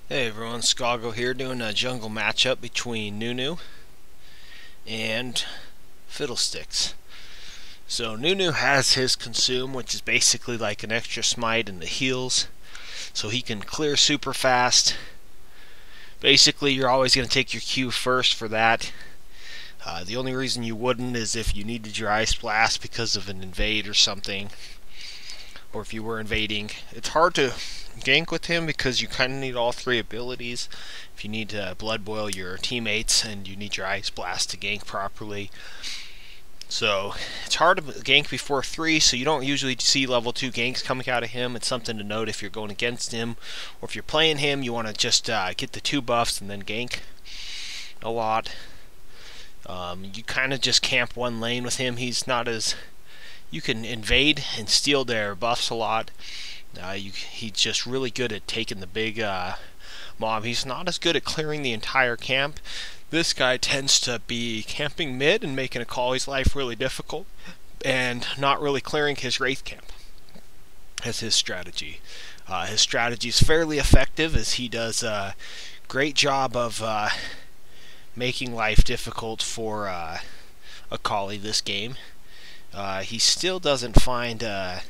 Hey everyone, Skoggul here doing a jungle matchup between Nunu and Fiddlesticks. So Nunu has his consume, which is basically like an extra smite in the heals, so he can clear super fast. Basically, you're always going to take your Q first for that. The only reason you wouldn't is if you needed your Ice Blast because of an invade or something, or if you were invading. It's hard to gank with him because you kind of need all three abilities. If you need to blood boil your teammates and you need your Ice Blast to gank properly. So it's hard to gank before 3, so you don't usually see level 2 ganks coming out of him. It's something to note if you're going against him, or if you're playing him, you want to just get the 2 buffs and then gank a lot. You kind of just camp one lane with him. He's not as... You can invade and steal their buffs a lot. He's just really good at taking the big mob. He's not as good at clearing the entire camp. This guy tends to be camping mid and making Akali's life really difficult, and not really clearing his wraith camp as his strategy. His strategy is fairly effective, as he does a great job of making life difficult for Akali this game. He still doesn't find an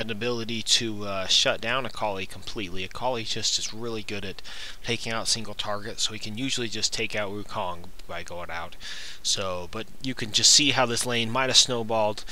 ability to shut down Akali completely. Akali just is really good at taking out single targets, so he can usually just take out Wukong by going out. So, but you can just see how this lane might have snowballed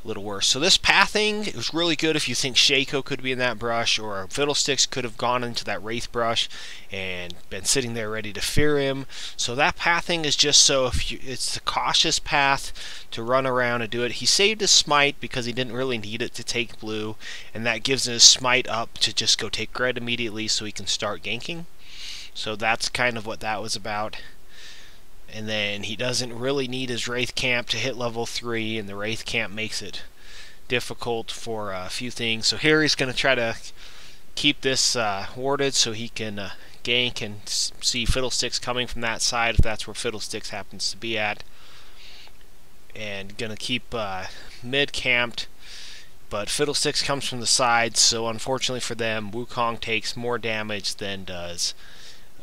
a little worse. So this pathing is really good if you think Shaco could be in that brush, or Fiddlesticks could have gone into that Wraith brush and been sitting there ready to fear him. So that pathing is just so it's the cautious path to run around and do it. He saved his smite because he didn't really need it to take blue, and that gives his smite up to just go take red immediately so he can start ganking. So that's kind of what that was about. And then he doesn't really need his Wraith Camp to hit level 3, and the Wraith Camp makes it difficult for a few things. So here he's going to try to keep this warded so he can gank and see Fiddlesticks coming from that side, if that's where Fiddlesticks happens to be at. And going to keep mid camped, but Fiddlesticks comes from the side, so unfortunately for them, Wukong takes more damage than does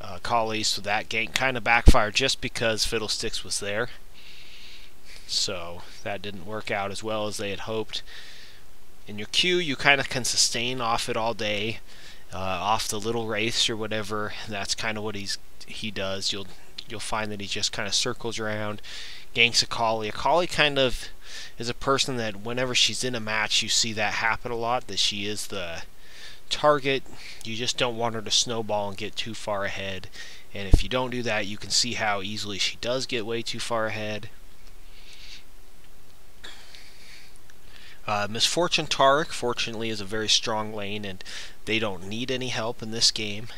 Akali, so that gank kind of backfired just because Fiddlesticks was there. So that didn't work out as well as they had hoped. In your Q, you kind of can sustain off it all day, off the little wraiths or whatever. That's kind of what he does. You'll find that he just kind of circles around, ganks Akali. Akali kind of is a person that whenever she's in a match, you see that happen a lot, that she is the target. You just don't want her to snowball and get too far ahead, and if you don't do that, you can see how easily she does get way too far ahead. Misfortune Taric, fortunately, is a very strong lane, and they don't need any help in this game.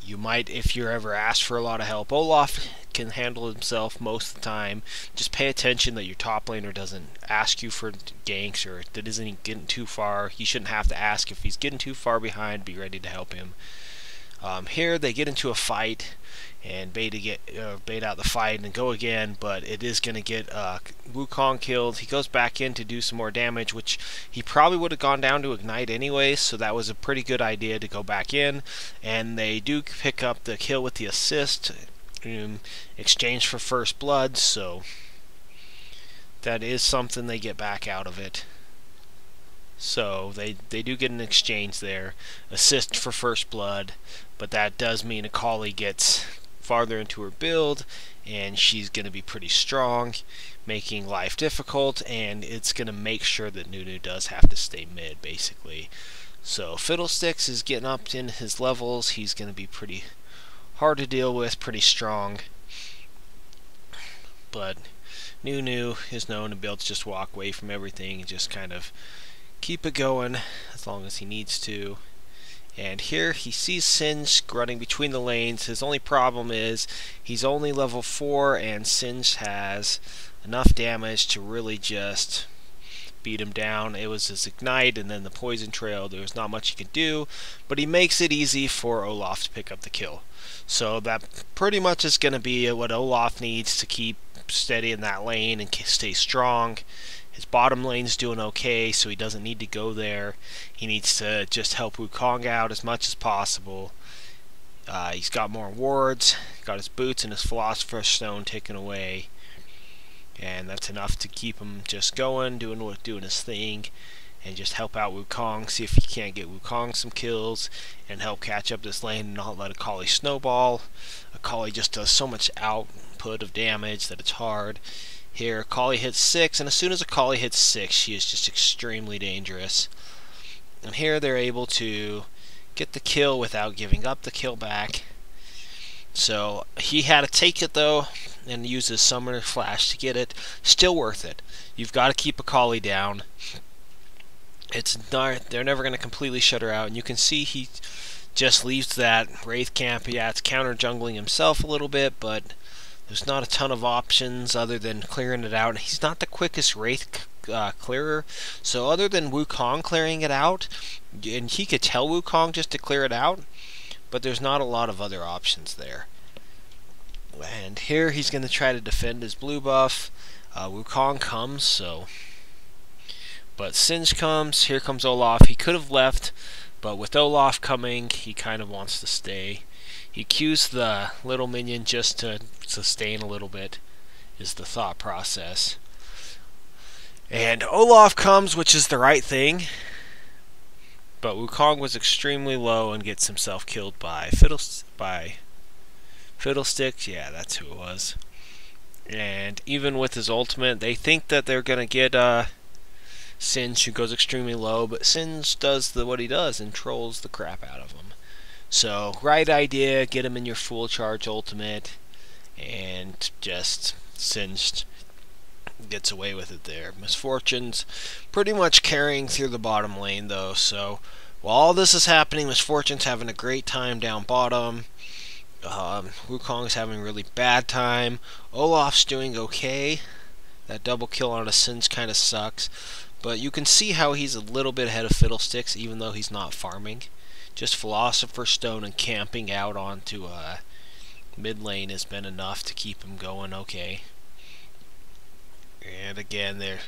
You might, if you're ever asked for a lot of help. Olaf can handle himself most of the time. Just pay attention that your top laner doesn't ask you for ganks, or that isn't getting too far. You shouldn't have to ask. If he's getting too far behind, be ready to help him. Here they get into a fight, and bait out the fight and go again, but it is going to get Wukong killed. He goes back in to do some more damage, which he probably would have gone down to ignite anyways, so that was a pretty good idea to go back in. And they do pick up the kill with the assist in exchange for first blood, so that is something they get back out of it. So they do get an exchange there, assist for first blood, but that does mean Akali gets farther into her build, and she's going to be pretty strong, making life difficult, and it's going to make sure that Nunu does have to stay mid, basically. So Fiddlesticks is getting up in his levels. He's going to be pretty hard to deal with, pretty strong, but Nunu is known to be able to just walk away from everything and just kind of keep it going as long as he needs to. And here he sees Singe running between the lanes. His only problem is he's only level 4, and Singe has enough damage to really just beat him down. It was his ignite and then the poison trail. There was not much he could do, but he makes it easy for Olaf to pick up the kill. So that pretty much is going to be what Olaf needs to keep steady in that lane and stay strong. His bottom lane's doing okay, so he doesn't need to go there. He needs to just help Wukong out as much as possible. He's got more wards, got his boots and his Philosopher's Stone taken away, and that's enough to keep him just going, doing his thing, and just help out Wukong, see if he can't get Wukong some kills, and help catch up this lane and not let Akali snowball. Akali just does so much output of damage that it's hard. Here, Akali hits 6, and as soon as Akali hits 6, she is just extremely dangerous. And here they're able to get the kill without giving up the kill back. So he had to take it though, and use his Summoner Flash to get it. Still worth it. You've got to keep Akali down. They're never going to completely shut her out, and you can see he just leaves that Wraith camp. Yeah, it's counter jungling himself a little bit, but there's not a ton of options other than clearing it out. And he's not the quickest Wraith clearer, so other than Wukong clearing it out, and he could tell Wukong just to clear it out, but there's not a lot of other options there. And here he's going to try to defend his blue buff. Wukong comes, but Singed comes. Here comes Olaf. He could have left, but with Olaf coming, he kind of wants to stay. He cues the little minion just to sustain a little bit, is the thought process. And Olaf comes, which is the right thing, but Wukong was extremely low and gets himself killed by Fiddlesticks. Yeah, that's who it was. And even with his ultimate, they think that they're going to get Singed, who goes extremely low, but Singed does what he does and trolls the crap out of him. So, right idea, get him in your full charge ultimate, and just Singed gets away with it there. Misfortune's pretty much carrying through the bottom lane though, so while all this is happening, Misfortune's having a great time down bottom. Wukong's having a really bad time. Olaf's doing okay. That double kill on a Singed kind of sucks, but you can see how he's a little bit ahead of Fiddlesticks even though he's not farming. Just Philosopher's Stone and camping out onto mid lane has been enough to keep him going okay. And again, they're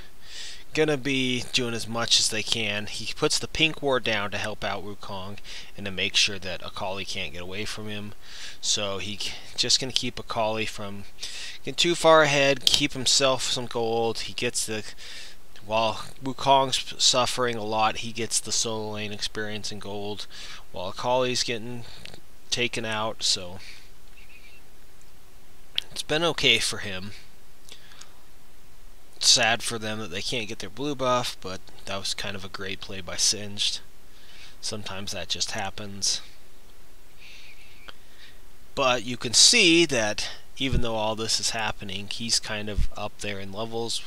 gonna be doing as much as they can. He puts the pink ward down to help out Wukong and to make sure that Akali can't get away from him. So he just gonna keep Akali from getting too far ahead, keep himself some gold. He gets while Wukong's suffering a lot, he gets the solo lane experience and gold, while Akali's getting taken out. So it's been okay for him. Sad for them that they can't get their blue buff, but that was kind of a great play by Singed. Sometimes that just happens. But you can see that even though all this is happening, he's kind of up there in levels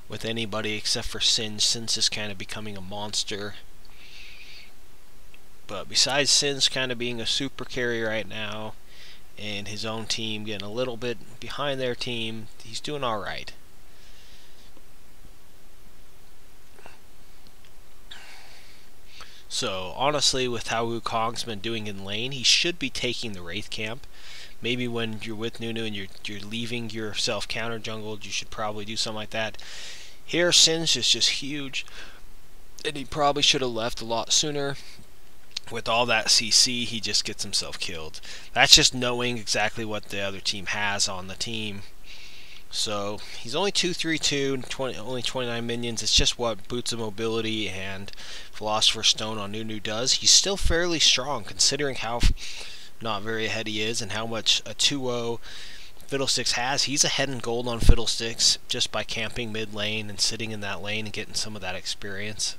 with anybody except for Singed. Singed is kind of becoming a monster. But besides Singed kind of being a super carry right now, and his own team getting a little bit behind their team, he's doing alright. So honestly, with how Wukong's been doing in lane, he should be taking the Wraith camp. Maybe when you're with Nunu and you're leaving yourself counter jungled, you should probably do something like that. Here, Singed is just huge, and he probably should have left a lot sooner. With all that CC, he just gets himself killed. That's just knowing exactly what the other team has on the team. So he's only 232, only 29 minions. It's just what Boots of Mobility and Philosopher's Stone on Nunu does. He's still fairly strong considering how not very ahead he is and how much a 2-0 Fiddlesticks has. He's ahead in gold on Fiddlesticks just by camping mid lane and sitting in that lane and getting some of that experience.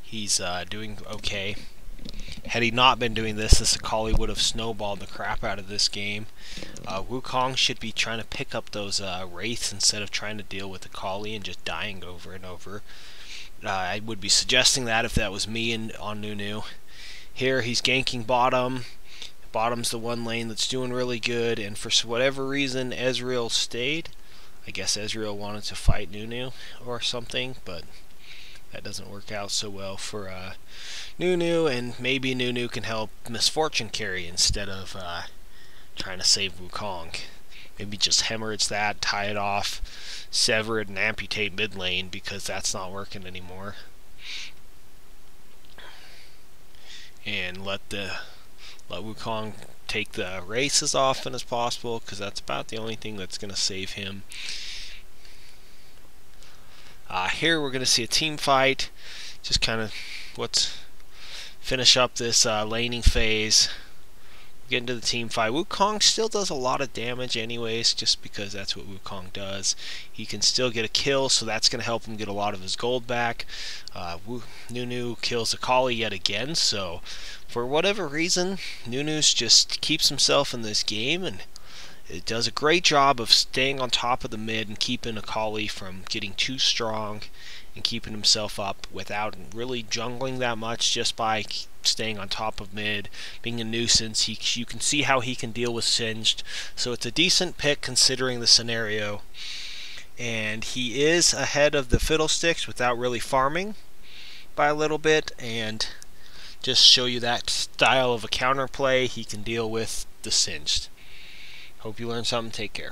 He's doing okay. Had he not been doing this Akali would have snowballed the crap out of this game. Wukong should be trying to pick up those wraiths instead of trying to deal with Akali and just dying over and over. I would be suggesting that if that was me on Nunu. Here he's ganking bottom. Bottom's the one lane that's doing really good, and for whatever reason Ezreal stayed. I guess Ezreal wanted to fight Nunu or something, but that doesn't work out so well for Nunu, and maybe Nunu can help Misfortune carry instead of trying to save Wukong. maybe just hemorrhage that, tie it off, sever it, and amputate mid lane, because that's not working anymore. And let Wukong take the wraiths as often as possible, because that's about the only thing that's going to save him. Here we're going to see a team fight. Just kind of finish up this laning phase. Get into the team fight. Wukong still does a lot of damage anyways, just because that's what Wukong does. He can still get a kill, so that's going to help him get a lot of his gold back. Nunu kills Akali yet again, so for whatever reason, Nunu's just keeps himself in this game, and it does a great job of staying on top of the mid and keeping Akali from getting too strong and keeping himself up without really jungling that much, just by staying on top of mid, being a nuisance. You can see how he can deal with Singed, so it's a decent pick considering the scenario. And he is ahead of the Fiddlesticks without really farming by a little bit, and just show you that style of a counterplay, he can deal with the Singed. Hope you learned something. Take care.